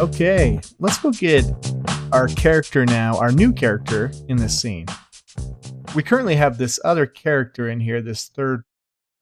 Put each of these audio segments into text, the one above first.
Okay, let's go get our character now, our new character in this scene. We currently have this other character in here, this third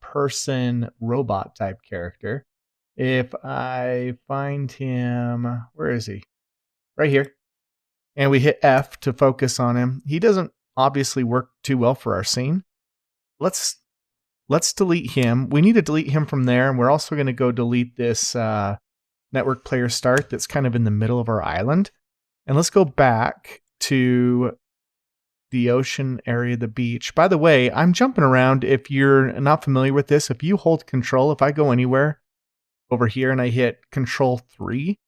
person robot type character. If I find him, where is he? Right here. And we hit F to focus on him. He doesn't obviously work too well for our scene. Let's delete him. We need to delete him from there, and we're also going to go delete this network player start that's kind of in the middle of our island. And let's go back to the ocean area, the beach. By the way, I'm jumping around. If you're not familiar with this, if you hold control, if I go anywhere over here and I hit control 3,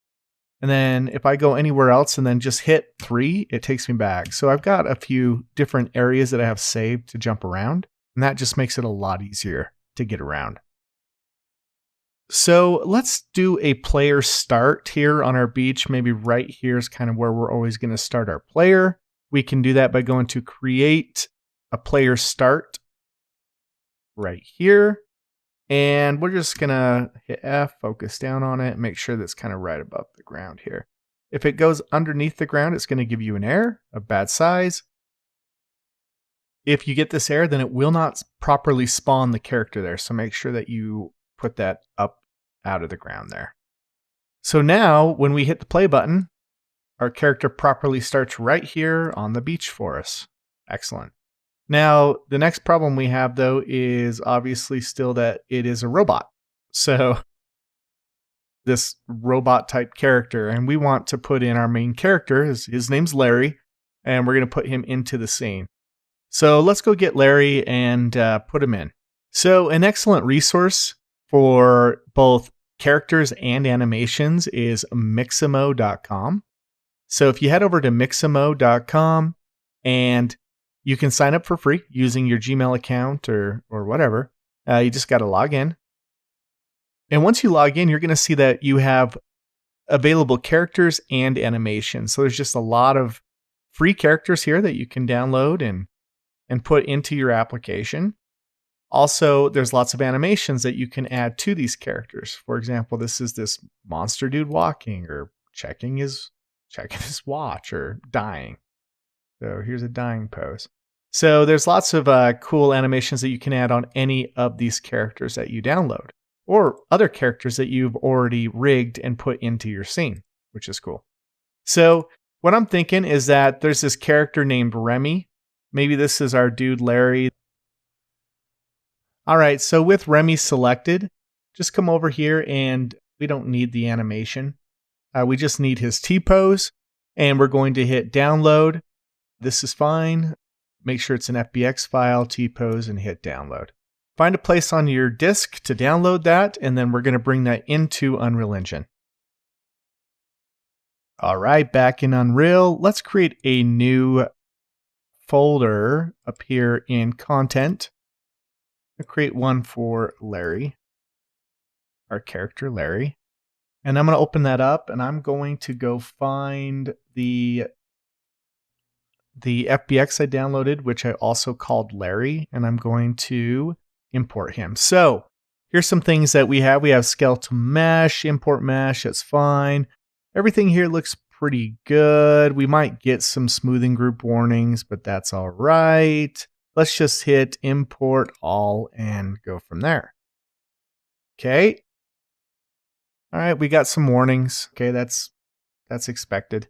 and then if I go anywhere else and then just hit 3, it takes me back. So I've got a few different areas that I have saved to jump around, and that just makes it a lot easier to get around. So let's do a player start here on our beach. Maybe right here is kind of where we're always going to start our player. We can do that by going to create a player start right here. And we're just going to hit F, focus down on it, make sure that's kind of right above the ground here. If it goes underneath the ground, it's going to give you an error of bad size. If you get this error, then it will not properly spawn the character there. So make sure that you put that up out of the ground there. So now when we hit the play button, our character properly starts right here on the beach for us. Excellent. Now, the next problem we have, though, is obviously still that it is a robot. So this robot type character, and we want to put in our main character. His name's Larry, and we're going to put him into the scene. So let's go get Larry and put him in. So an excellent resource for both characters and animations is Mixamo.com. So if you head over to Mixamo.com, and you can sign up for free using your Gmail account or whatever. You just got to log in. And once you log in, you're going to see that you have available characters and animations. So there's just a lot of free characters here that you can download and put into your application. Also, there's lots of animations that you can add to these characters. For example, this is this monster dude walking or checking his watch or dying. So here's a dying pose. So there's lots of cool animations that you can add on any of these characters that you download, or other characters that you've already rigged and put into your scene, which is cool. So what I'm thinking is that there's this character named Remy. Maybe this is our dude Larry. All right, so with Remy selected, just come over here, and we don't need the animation. We just need his T-pose, and we're going to hit download. This is fine. Make sure it's an FBX file, T-pose, and hit download. Find a place on your disk to download that, and then we're going to bring that into Unreal Engine. All right, back in Unreal, let's create a new folder up here in Content. I'll create one for Larry, our character Larry. And I'm going to open that up, and I'm going to go find the FBX I downloaded, which I also called Larry, and I'm going to import him. So here's some things that we have. We have skeletal mesh, import mesh, that's fine. Everything here looks pretty good. We might get some smoothing group warnings, but that's all right. Let's just hit import all and go from there. Okay. All right, we got some warnings. Okay, that's expected.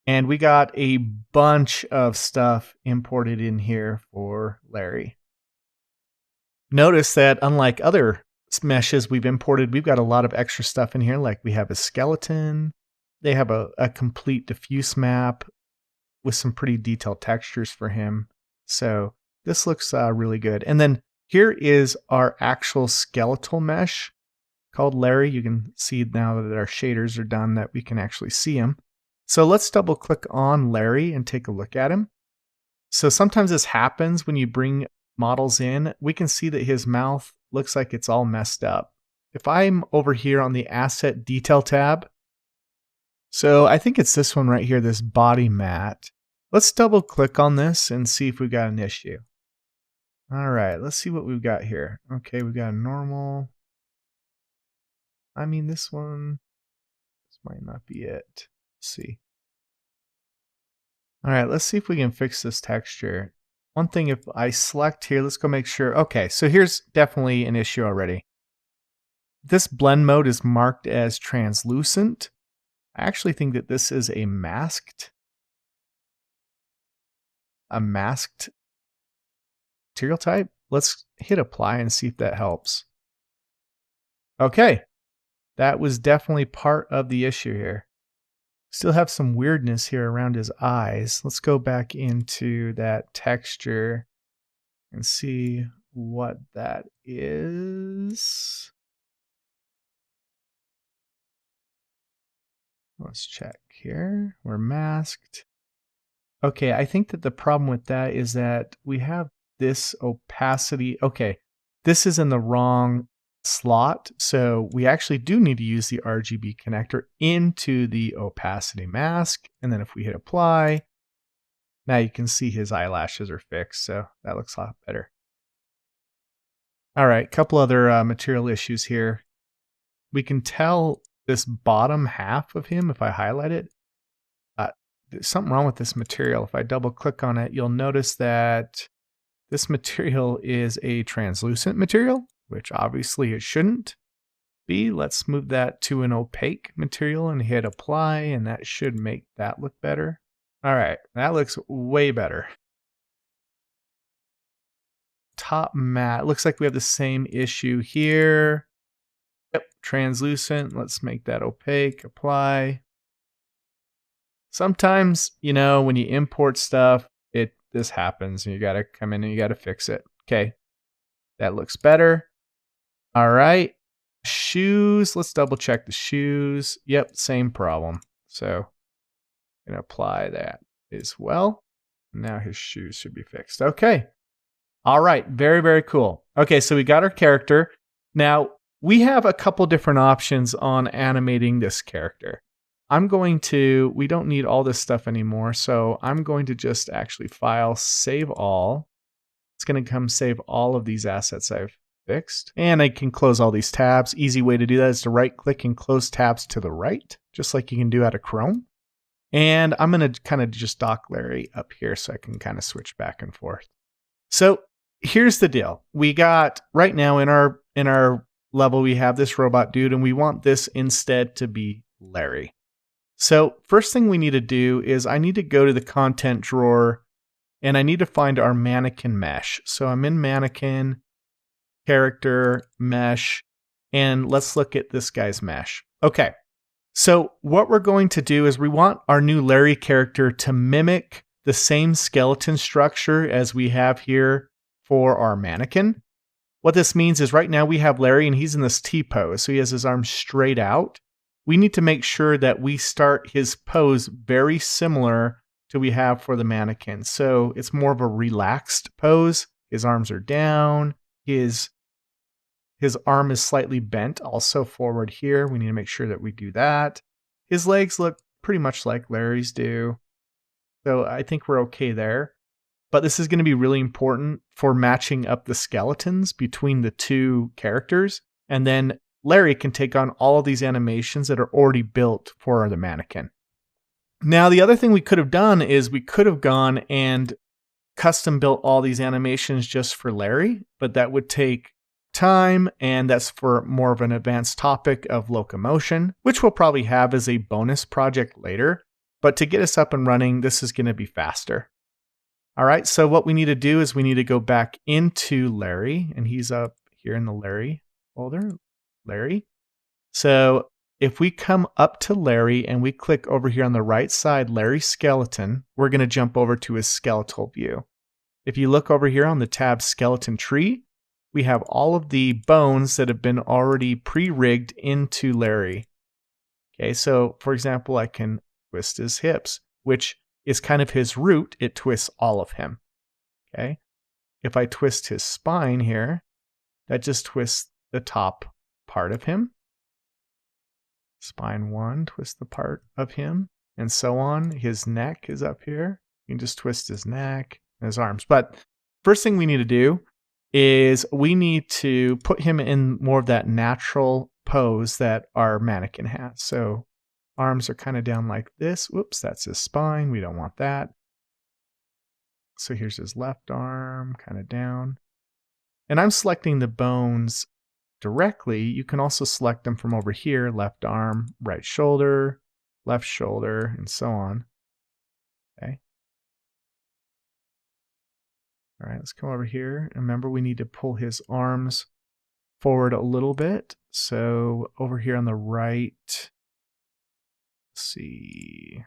And we got a bunch of stuff imported in here for Larry. Notice that unlike other meshes we've imported, we've got a lot of extra stuff in here. Like we have a skeleton. They have a complete diffuse map with some pretty detailed textures for him. So this looks really good. And then here is our actual skeletal mesh called Larry. You can see now that our shaders are done that we can actually see him. So let's double click on Larry and take a look at him. So sometimes this happens when you bring models in. We can see that his mouth looks like it's all messed up. If I'm over here on the Asset Detail tab, so I think it's this one right here, this body mat. Let's double click on this and see if we've got an issue. All right, let's see what we've got here. Okay, we've got a normal. I mean, this one is Might not be it. Let's see. All right, let's see if we can fix this texture. One thing, if I select here, let's go make sure. Okay, so here's definitely an issue already. This blend mode is marked as translucent. I actually think that this is a masked material type. Let's hit apply and see if that helps. Okay, that was definitely part of the issue here. Still have some weirdness here around his eyes. Let's go back into that texture and see what that is. Let's check here. We're masked. Okay, I think that the problem with that is that we have this opacity. Okay, this is in the wrong slot. So we actually do need to use the RGB connector into the opacity mask. And then if we hit apply, now you can see his eyelashes are fixed. So that looks a lot better. All right, couple other material issues here. We can tell this bottom half of him, if I highlight it, there's something wrong with this material. If I double click on it, you'll notice that this material is a translucent material, which obviously it shouldn't be. Let's move that to an opaque material and hit apply, and that should make that look better. All right, that looks way better. Top matte, looks like we have the same issue here. Yep, translucent. Let's make that opaque, apply. Sometimes, you know, when you import stuff, this happens and you got to come in and you got to fix it. Okay, that looks better. All right, shoes. Let's double check the shoes. Yep, same problem. So I'm going to apply that as well. Now his shoes should be fixed. Okay. All right, very, very cool. Okay, so we got our character. Now, we have a couple different options on animating this character. We don't need all this stuff anymore, so I'm going to just actually file, save all. It's going to come save all of these assets I've fixed. And I can close all these tabs. Easy way to do that is to right click and close tabs to the right, just like you can do out of Chrome. And I'm going to kind of just dock Larry up here so I can kind of switch back and forth. So here's the deal. We got right now in our level, we have this robot dude, and we want this instead to be Larry. So first thing we need to do is I need to go to the content drawer and I need to find our mannequin mesh. So I'm in mannequin, character, mesh, and let's look at this guy's mesh. Okay, so what we're going to do is we want our new Larry character to mimic the same skeleton structure as we have here for our mannequin. What this means is right now we have Larry and he's in this T pose, so he has his arms straight out. We need to make sure that we start his pose very similar to we have for the mannequin. So it's more of a relaxed pose. His arms are down. His arm is slightly bent also forward here. We need to make sure that we do that. His legs look pretty much like Larry's do. So I think we're okay there. But this is going to be really important for matching up the skeletons between the two characters. And then Larry can take on all of these animations that are already built for the mannequin. Now, the other thing we could have done is we could have gone and custom built all these animations just for Larry, but that would take time, and that's for more of an advanced topic of locomotion, which we'll probably have as a bonus project later. But to get us up and running, this is going to be faster. All right, so what we need to do is we need to go back into Larry, and he's up here in the Larry folder. Larry. So if we come up to Larry and we click over here on the right side, Larry skeleton, we're going to jump over to his skeletal view. If you look over here on the tab skeleton tree, we have all of the bones that have been already pre-rigged into Larry. Okay, so for example, I can twist his hips, which is kind of his root. It twists all of him. Okay, if I twist his spine here, that just twists the top part of him. Spine 1, twist the part of him, and so on. His neck is up here. You can just twist his neck and his arms. But first thing we need to do is we need to put him in more of that natural pose that our mannequin has. So arms are kind of down like this. Whoops, that's his spine. We don't want that. So here's his left arm, kind of down. And I'm selecting the bones directly. You can also select them from over here, left arm, right shoulder, left shoulder, and so on. Okay. All right, let's come over here. Remember, we need to pull his arms forward a little bit. So over here on the right, let's see,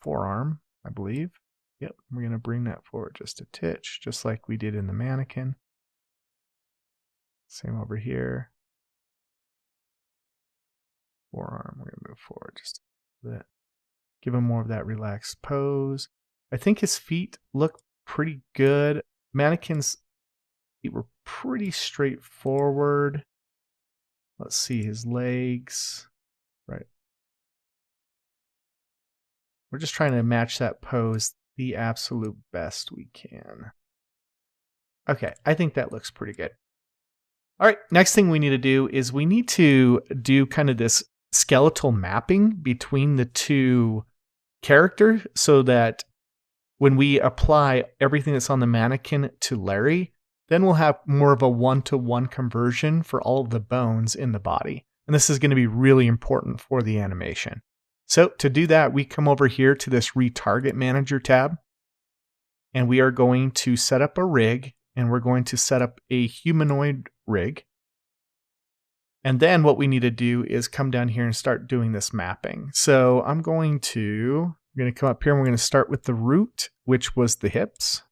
forearm, I believe. Yep, we're going to bring that forward just a titch, just like we did in the mannequin. Same over here. Forearm, we're going to move forward just a bit. Give him more of that relaxed pose. I think his feet look pretty good. Mannequin's feet were pretty straightforward. Let's see his legs. Right. We're just trying to match that pose the absolute best we can. Okay, I think that looks pretty good. All right, next thing we need to do is we need to do kind of this skeletal mapping between the two characters so that when we apply everything that's on the mannequin to Larry, then we'll have more of a one-to-one conversion for all of the bones in the body. And this is going to be really important for the animation. So to do that, we come over here to this Retarget Manager tab, and we are going to set up a rig, and we're going to set up a humanoid rig. And then what we need to do is come down here and start doing this mapping. So I'm going to come up here and we're going to start with the root, which was the hips.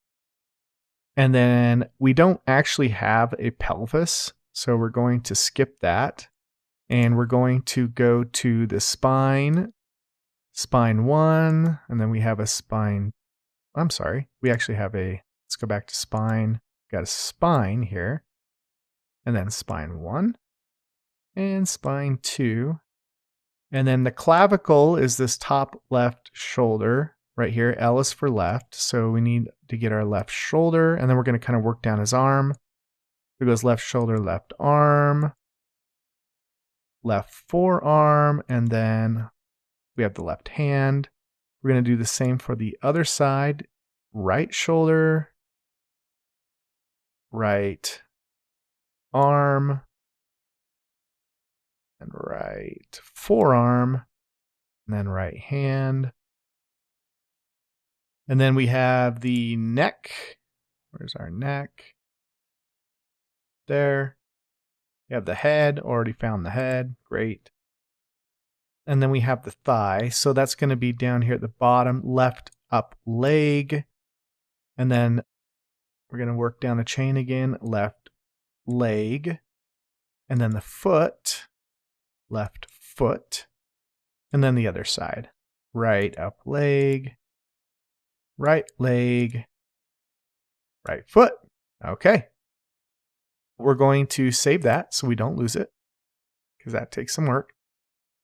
And then we don't actually have a pelvis, so we're going to skip that. And we're going to go to the spine, spine 1, and then we have a spine. I'm sorry, we actually have a, let's go back to spine. Got a spine here, and then spine 1, and spine 2. And then the clavicle is this top left shoulder right here. L is for left. So we need to get our left shoulder, and then we're going to kind of work down his arm. It goes left shoulder, left arm, left forearm, and then we have the left hand. We're going to do the same for the other side. Right shoulder, right arm, and right forearm, and then right hand. And then we have the neck. Where's our neck? There. We have the head. Already found the head. Great. And then we have the thigh. So that's going to be down here at the bottom, left up leg. And then we're going to work down the chain again, left leg. And then the foot, left foot. And then the other side, right up leg, right leg, right foot. Okay. We're going to save that so we don't lose it, because that takes some work.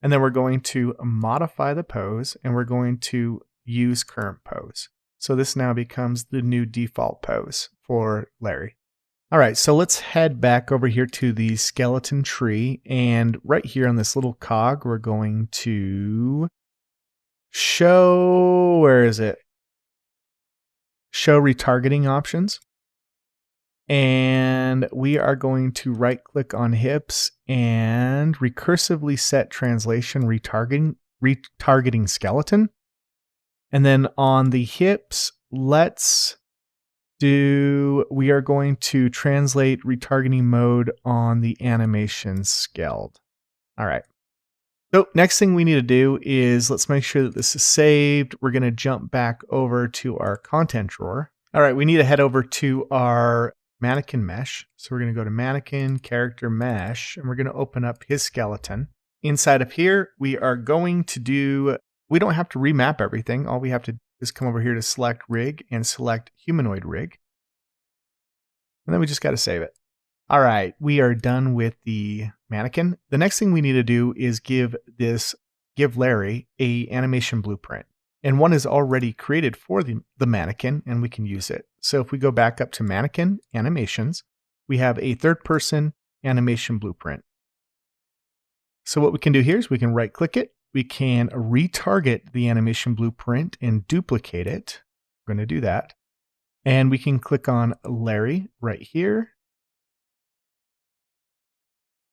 And then we're going to modify the pose, and we're going to use current pose. So this now becomes the new default pose for Larry. All right, so let's head back over here to the skeleton tree. And right here on this little cog, we're going to show, where is it? Show retargeting options. And we are going to right click on hips and recursively set translation retargeting skeleton. And then on the hips, we are going to translate retargeting mode on the animation scaled. All right. So next thing we need to do is let's make sure that this is saved. We're going to jump back over to our content drawer. All right, we need to head over to our mannequin mesh. So we're going to go to mannequin character mesh, and we're going to open up his skeleton. Inside of here, we are going to do, we don't have to remap everything. All we have to do is come over here to select rig and select humanoid rig. And then we just got to save it. All right, we are done with the mannequin. The next thing we need to do is give Larry a animation blueprint. And one is already created for the mannequin, and we can use it. So if we go back up to mannequin animations, we have a third person animation blueprint. So what we can do here is we can right click it, we can retarget the animation blueprint and duplicate it. We're going to do that. And we can click on Larry right here.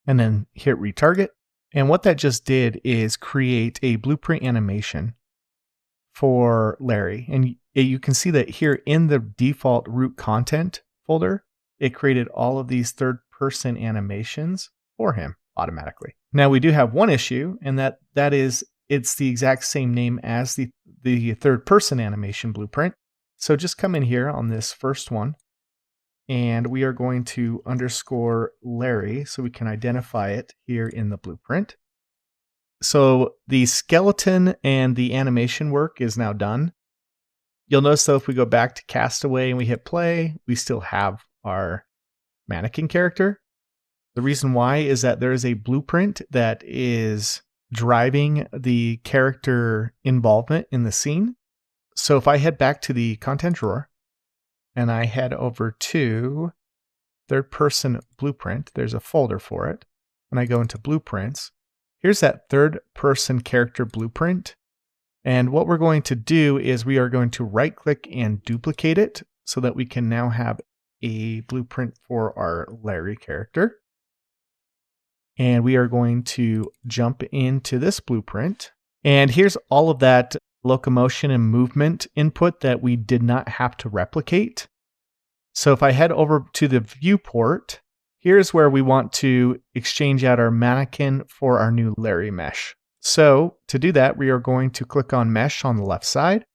And then hit retarget. And what that just did is create a blueprint animation for Larry. And you can see that here in the default root content folder, it created all of these third-person animations for him automatically. Now we do have one issue, and that is it's the exact same name as the third-person animation blueprint. So just come in here on this first one, and we are going to underscore Larry so we can identify it here in the blueprint. So the skeleton and the animation work is now done. You'll notice though, if we go back to Castaway and we hit play, we still have our mannequin character. The reason why is that there is a blueprint that is driving the character involvement in the scene. So if I head back to the content drawer and I head over to third person blueprint, there's a folder for it. And I go into blueprints. Here's that third person character blueprint. And what we're going to do is we are going to right click and duplicate it so that we can now have a blueprint for our Larry character. And we are going to jump into this blueprint. And here's all of that locomotion and movement input that we did not have to replicate. So if I head over to the viewport, here's where we want to exchange out our mannequin for our new Larry mesh. So to do that, we are going to click on mesh on the left side.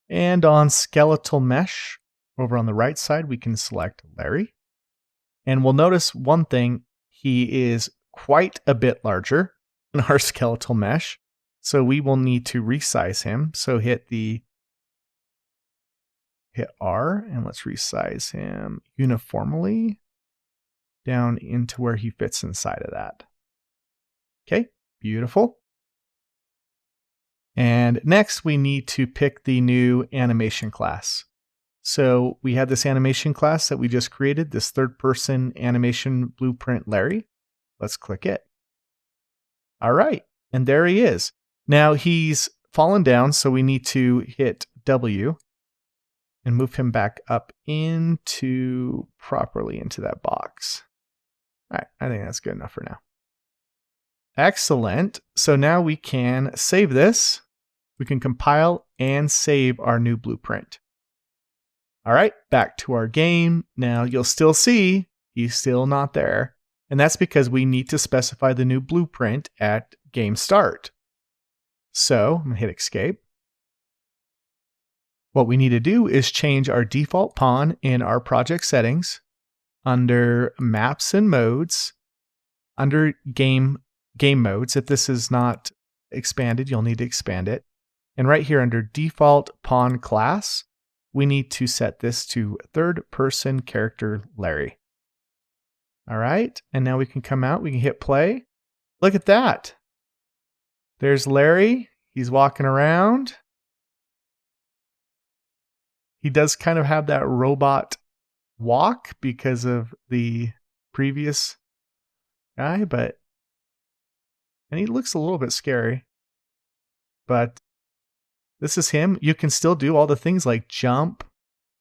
And on skeletal mesh over on the right side, we can select Larry. And we'll notice one thing, he is quite a bit larger than our skeletal mesh. So we will need to resize him. So hit R and let's resize him uniformly down into where he fits inside of that. Okay, beautiful. And next we need to pick the new animation class. So we have this animation class that we just created, this third person animation blueprint Larry. Let's click it. All right, and there he is. Now he's fallen down, so we need to hit W and move him back up properly into that box. All right, I think that's good enough for now. Excellent. So now we can save this. We can compile and save our new blueprint. All right, back to our game. Now you'll still see he's still not there. And that's because we need to specify the new blueprint at game start. So I'm going to hit escape. What we need to do is change our default pawn in our project settings under maps and modes, under game modes. If this is not expanded, you'll need to expand it. And right here under default pawn class, we need to set this to third person character Larry. All right. And now we can come out, we can hit play. Look at that. There's Larry. He's walking around. He does kind of have that robot walk because of the previous guy, and he looks a little bit scary. But this is him. You can still do all the things like jump.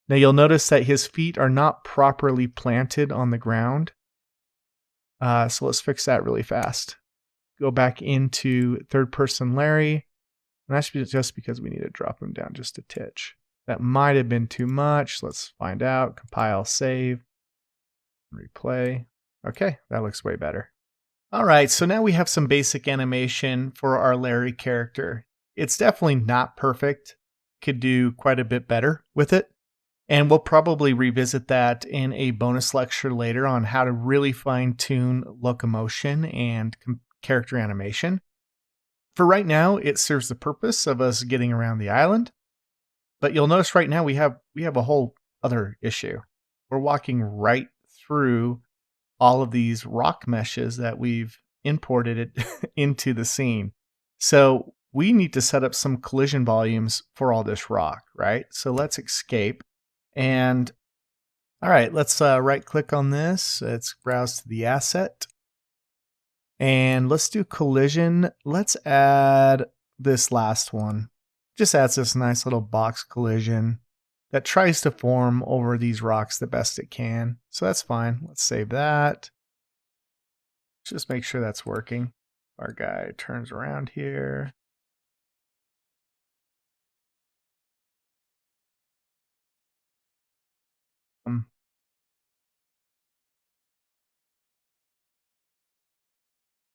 Now you'll notice that his feet are not properly planted on the ground. So let's fix that really fast. Go back into third person Larry. And that's just because we need to drop him down just a titch. That might have been too much. Let's find out. Compile, save, replay. Okay, that looks way better. All right, so now we have some basic animation for our Larry character. It's definitely not perfect. Could do quite a bit better with it. And we'll probably revisit that in a bonus lecture later on how to really fine-tune locomotion and character animation. For right now, it serves the purpose of us getting around the island. But you'll notice right now we have a whole other issue. We're walking right through all of these rock meshes that we've imported it into the scene. So we need to set up some collision volumes for all this rock, right? So let's escape. And all right, let's right click on this. Let's browse to the asset. And let's do collision. Let's add this last one. Just adds this nice little box collision that tries to form over these rocks the best it can. So that's fine. Let's save that. Just make sure that's working. Our guy turns around here.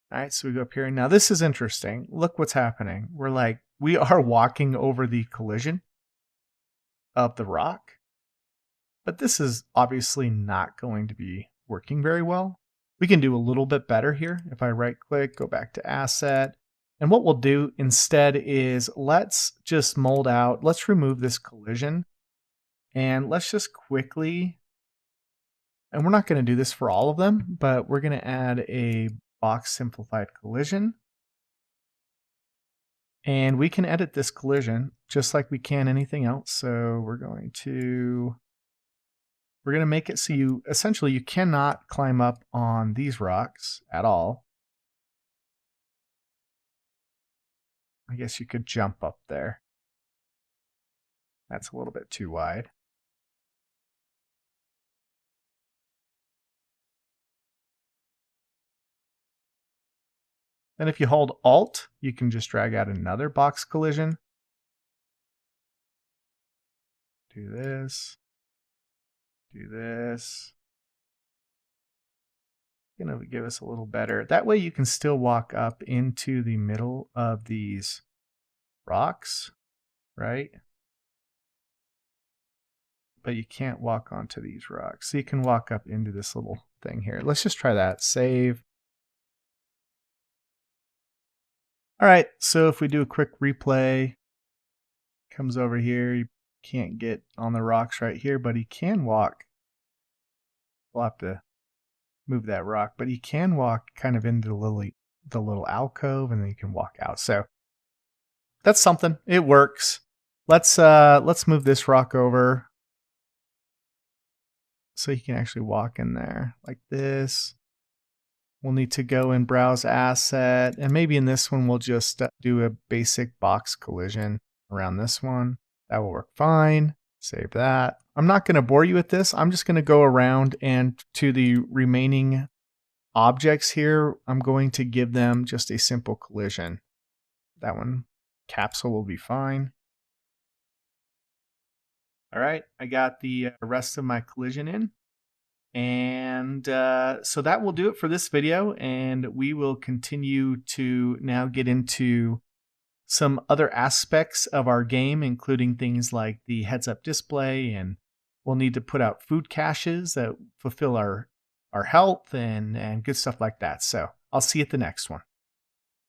All right, so we go up here. Now this is interesting. Look what's happening. We are walking over the collision of the rock, but this is obviously not going to be working very well. We can do a little bit better here. If I right click, go back to asset. And what we'll do instead is let's just mold out, let's remove this collision and let's just quickly, and we're not going to do this for all of them, but we're going to add a box simplified collision. And we can edit this collision just like we can anything else. So we're going to make it so you essentially you cannot climb up on these rocks at all. I guess you could jump up there. That's a little bit too wide. Then if you hold Alt, you can just drag out another box collision. Do this. Do this. Gonna give us a little better. That way you can still walk up into the middle of these rocks, right? But you can't walk onto these rocks. So you can walk up into this little thing here. Let's just try that. Save. All right, so if we do a quick replay, comes over here, you can't get on the rocks right here, but he can walk. We'll have to move that rock, but he can walk kind of into the little alcove, and then you can walk out. So that's something. It works. Let's move this rock over so you can actually walk in there like this. We'll need to go and browse asset, and maybe in this one we'll just do a basic box collision around this one. That will work fine. Save that. I'm not going to bore you with this. I'm just going to go around and to the remaining objects here, I'm going to give them just a simple collision. That one, capsule, will be fine. All right, I got the rest of my collision in. And so that will do it for this video, and we will continue to now get into some other aspects of our game, including things like the heads-up display, and we'll need to put out food caches that fulfill our health and good stuff like that. So I'll see you at the next one.